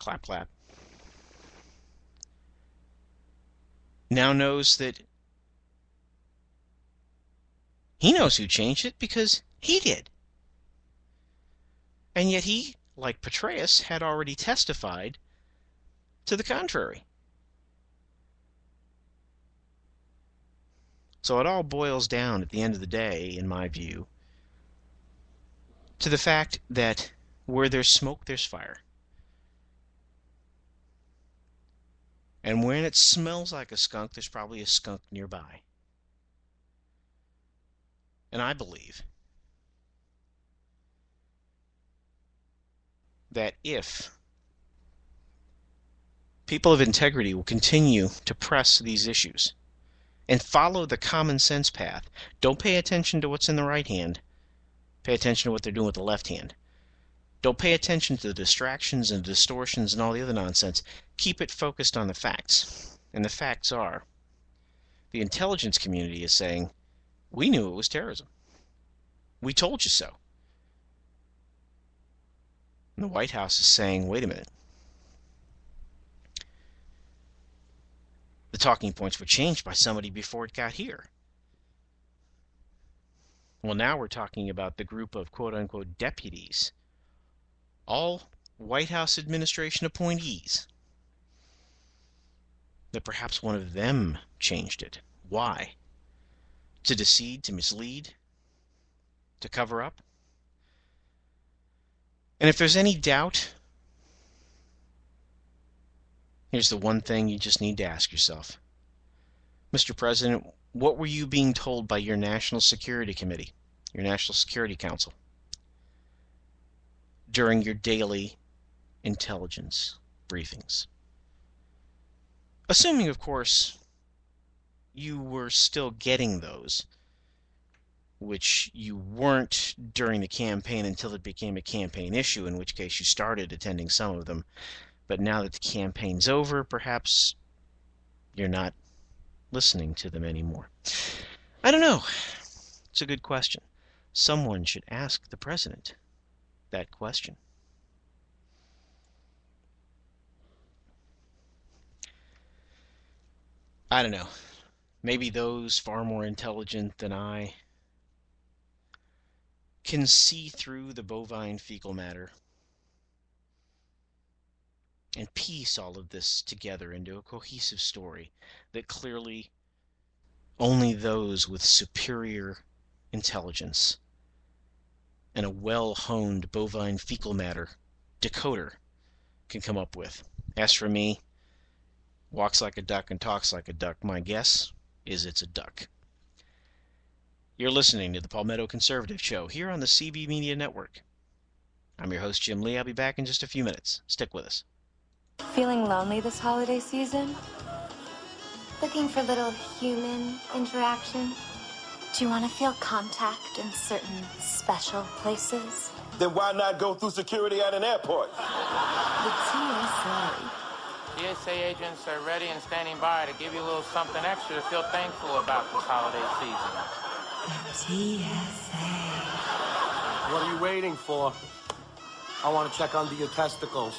clap, clap, now knows that he knows who changed it because he did. And yet he, like Petraeus, had already testified to the contrary. So it all boils down, at the end of the day, in my view, to the fact that where there's smoke, there's fire. And when it smells like a skunk, there's probably a skunk nearby. And I believe that if people of integrity will continue to press these issues and follow the common sense path, don't pay attention to what's in the right hand, pay attention to what they're doing with the left hand. Don't pay attention to the distractions and distortions and all the other nonsense. Keep it focused on the facts. And the facts are, the intelligence community is saying, we knew it was terrorism. We told you so. And the White House is saying, wait a minute. The talking points were changed by somebody before it got here. Well, now we're talking about the group of quote-unquote deputies, all White House administration appointees, that perhaps one of them changed it. Why? To deceive, to mislead, to cover up? And if there's any doubt, here's the one thing you just need to ask yourself. Mr. President, what were you being told by your National Security Committee, your National Security Council, during your daily intelligence briefings? Assuming, of course, you were still getting those, which you weren't during the campaign until it became a campaign issue, in which case you started attending some of them. But now that the campaign's over, perhaps you're not listening to them anymore. I don't know. It's a good question. Someone should ask the president that question. I don't know. Maybe those far more intelligent than I can see through the bovine fecal matter and piece all of this together into a cohesive story that clearly only those with superior intelligence and a well-honed bovine fecal matter decoder can come up with. As for me, walks like a duck and talks like a duck. My guess is it's a duck. You're listening to the Palmetto Conservative Show here on the CB Media Network. I'm your host, Jim Lee. I'll be back in just a few minutes. Stick with us. Feeling lonely this holiday season? Looking for little human interaction? Do you want to feel contact in certain special places? Then why not go through security at an airport? The TSA. TSA agents are ready and standing by to give you a little something extra to feel thankful about this holiday season. The TSA. What are you waiting for? I want to check under your testicles.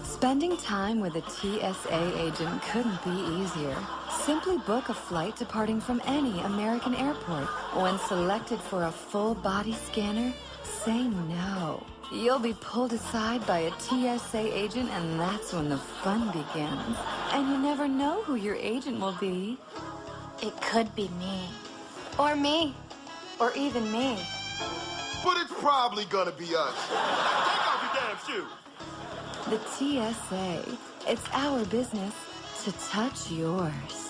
Spending time with a TSA agent couldn't be easier. Simply book a flight departing from any American airport. When selected for a full body scanner, say no. You'll be pulled aside by a TSA agent, and that's when the fun begins. And you never know who your agent will be. It could be me. Or me. Or even me. But it's probably gonna be us. Take off your damn shoes. The TSA. It's our business to touch yours.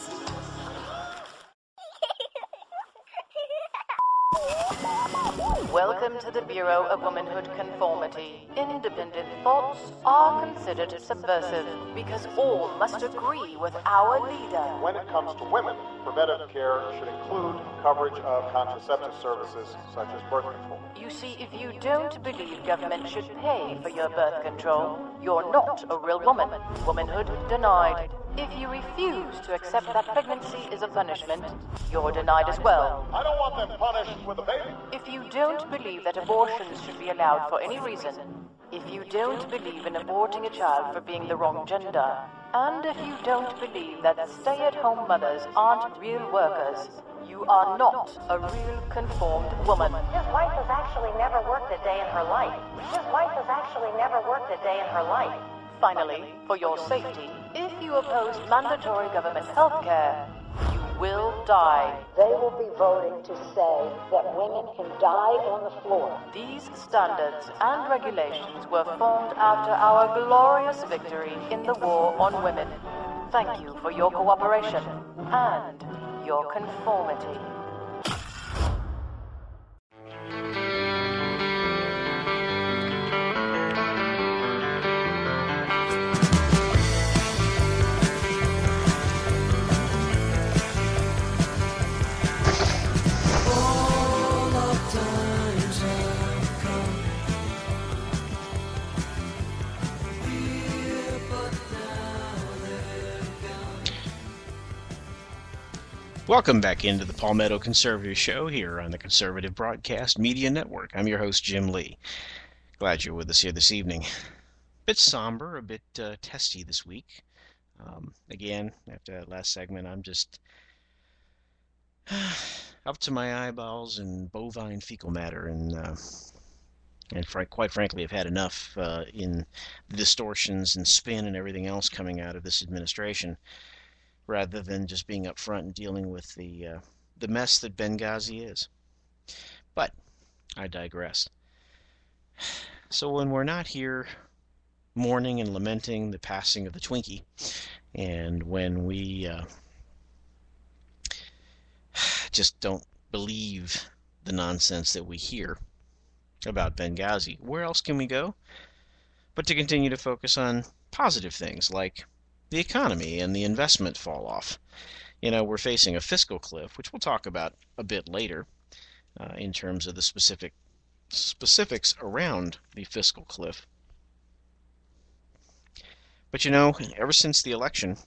Welcome to the Bureau of Womanhood Conformity. Independent thoughts are considered subversive because all must agree with our leader. When it comes to women, preventative care should include coverage of contraceptive services such as birth control. You see, if you don't believe government should pay for your birth control, you're not a real woman. Womanhood denied. If you refuse to accept that pregnancy is a punishment, you're denied as well. I don't want them punished with a baby. If you don't believe that abortions should be allowed for any reason, if you don't believe in aborting a child for being the wrong gender, and if you don't believe that stay-at-home mothers aren't real workers, you are not a real conformed woman. His wife has actually never worked a day in her life. His wife has actually never worked a day in her life. Finally, for your safety, if you oppose mandatory government health care, you will die. They will be voting to say that women can die on the floor. These standards and regulations were formed after our glorious victory in the war on women. Thank you for your cooperation and your conformity. Welcome back into the Palmetto Conservative Show here on the Conservative Broadcast Media Network. I'm your host, Jim Lee. Glad you're with us here this evening. A bit somber, a bit testy this week. Again, after that last segment, I'm just up to my eyeballs in bovine fecal matter, and quite frankly, I've had enough in the distortions and spin and everything else coming out of this administration, rather than just being up front and dealing with the mess that Benghazi is. But I digress. So when we're not here mourning and lamenting the passing of the Twinkie, and when we just don't believe the nonsense that we hear about Benghazi, where else can we go but to continue to focus on positive things like the economy and the investment fall off? You know, we're facing a fiscal cliff, which we'll talk about a bit later in terms of the specifics around the fiscal cliff. But you know, ever since the election,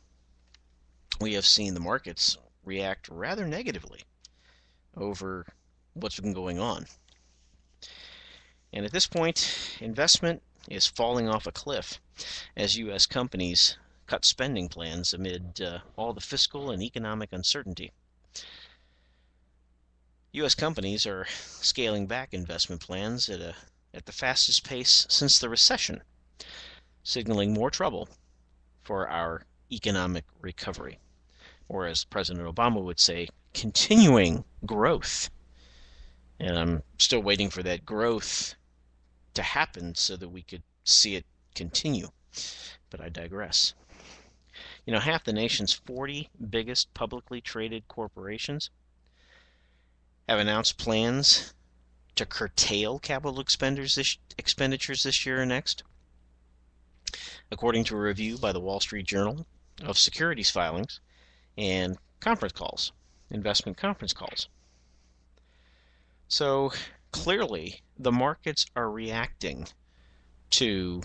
we have seen the markets react rather negatively over what's been going on. And at this point, investment is falling off a cliff as U.S. companies cut spending plans amid all the fiscal and economic uncertainty. U.S. companies are scaling back investment plans at the fastest pace since the recession, signaling more trouble for our economic recovery, or as President Obama would say, continuing growth. And I'm still waiting for that growth to happen so that we could see it continue. But I digress. You know, half the nation's 40 biggest publicly traded corporations have announced plans to curtail capital expenditures this year or next, according to a review by the Wall Street Journal of securities filings and investment conference calls. So clearly, the markets are reacting to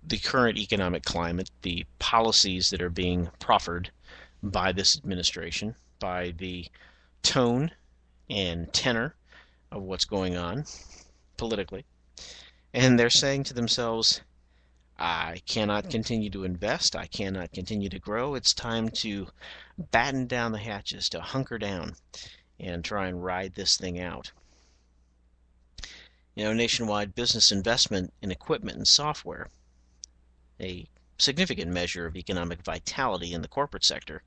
the current economic climate, the policies that are being proffered by this administration, by the tone and tenor of what's going on politically. And they're saying to themselves, I cannot continue to invest, I cannot continue to grow, it's time to batten down the hatches, to hunker down and try and ride this thing out. You know, nationwide business investment in equipment and software, a significant measure of economic vitality in the corporate sector,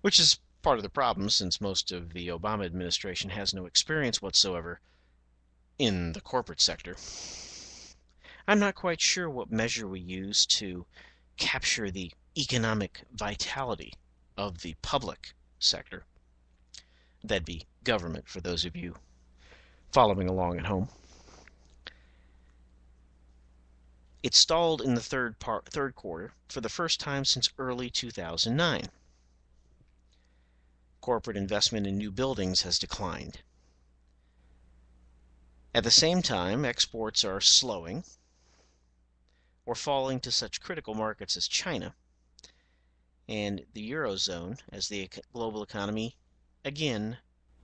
which is part of the problem since most of the Obama administration has no experience whatsoever in the corporate sector. I'm not quite sure what measure we use to capture the economic vitality of the public sector. That'd be government, for those of you following along at home. It stalled in the third quarter for the first time since early 2009. Corporate investment in new buildings has declined. At the same time, exports are slowing or falling to such critical markets as China and the Eurozone as the global economy again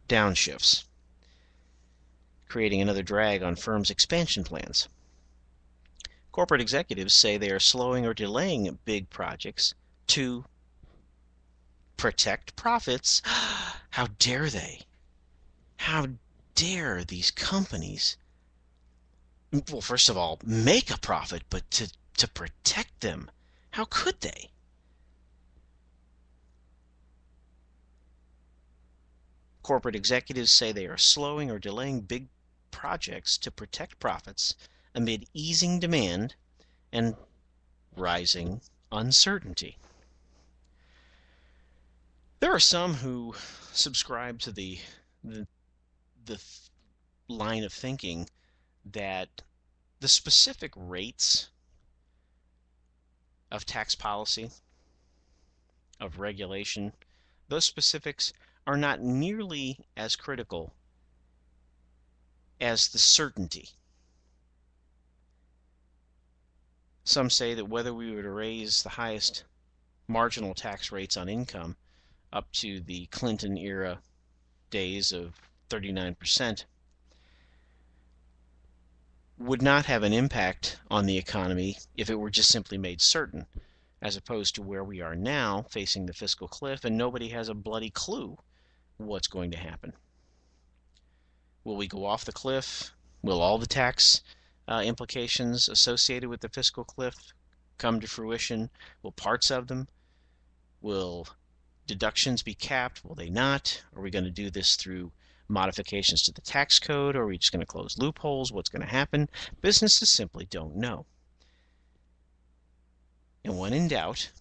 downshifts, creating another drag on firms' expansion plans. Corporate executives say they are slowing or delaying big projects to protect profits. How dare they? How dare these companies, well, first of all, make a profit, but to protect them? How could they? Corporate executives say they are slowing or delaying big projects to protect profits amid easing demand and rising uncertainty. There are some who subscribe to the line of thinking that the specific rates of tax policy, of regulation, those specifics are not nearly as critical as the certainty. Some say that whether we were to raise the highest marginal tax rates on income up to the Clinton era days of 39% would not have an impact on the economy if it were just simply made certain, as opposed to where we are now, facing the fiscal cliff, and nobody has a bloody clue what's going to happen. Will we go off the cliff? Will all the tax implications associated with the fiscal cliff come to fruition? Will parts of them? Will deductions be capped? Will they not? Are we going to do this through modifications to the tax code, or are we just going to close loopholes? What's going to happen? Businesses simply don't know. And when in doubt,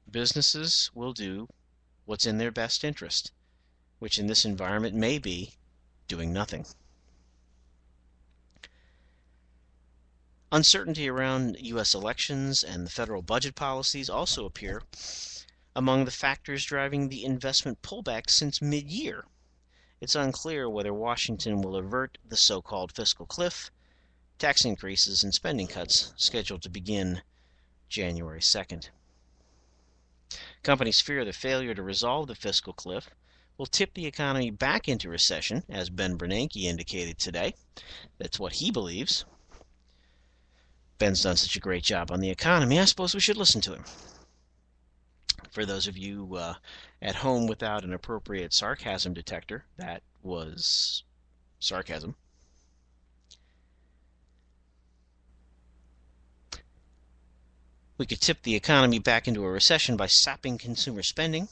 businesses will do what's in their best interest, which in this environment may be doing nothing. Uncertainty around U.S. elections and the federal budget policies also appear among the factors driving the investment pullback since mid-year. It's unclear whether Washington will avert the so-called fiscal cliff, tax increases and spending cuts scheduled to begin January 2nd. Companies fear the failure to resolve the fiscal cliff will tip the economy back into recession, as Ben Bernanke indicated today. That's what he believes. Ben's done such a great job on the economy, I suppose we should listen to him. For those of you at home without an appropriate sarcasm detector, that was sarcasm. We could tip the economy back into a recession by sapping consumer spending,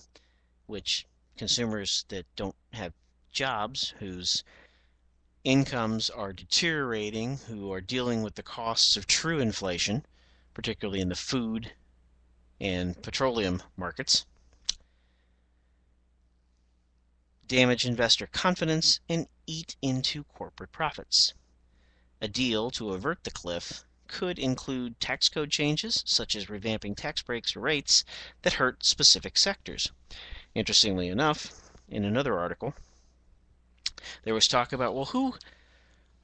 which consumers that don't have jobs, whose incomes are deteriorating, who are dealing with the costs of true inflation, particularly in the food and petroleum markets, damage investor confidence, and eat into corporate profits. A deal to avert the cliff could include tax code changes, such as revamping tax breaks or rates that hurt specific sectors. Interestingly enough, in another article, there was talk about, well,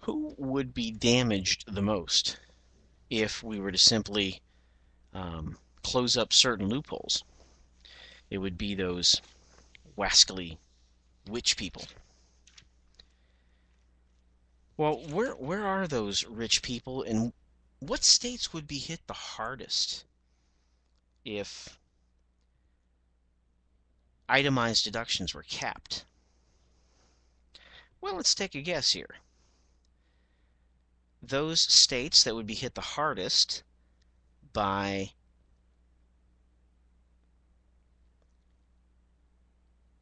who would be damaged the most if we were to simply close up certain loopholes? It would be those wascally rich people. Well, where are those rich people, and what states would be hit the hardest if itemized deductions were capped? Well, let's take a guess here. Those states that would be hit the hardest by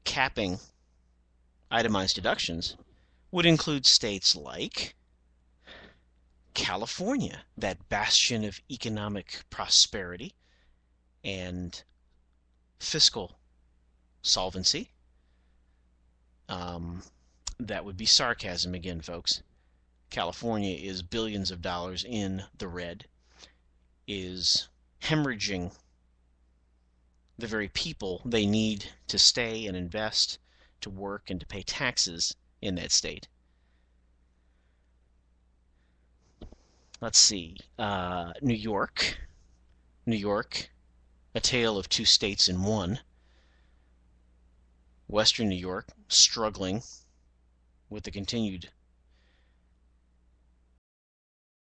capping itemized deductions would include states like California, that bastion of economic prosperity and fiscal solvency. That would be sarcasm again, folks. California is billions of dollars in the red, is hemorrhaging the very people they need to stay and invest, to work, and to pay taxes in that state. Let's see. New York a tale of two states in one. Western New York struggling with the continued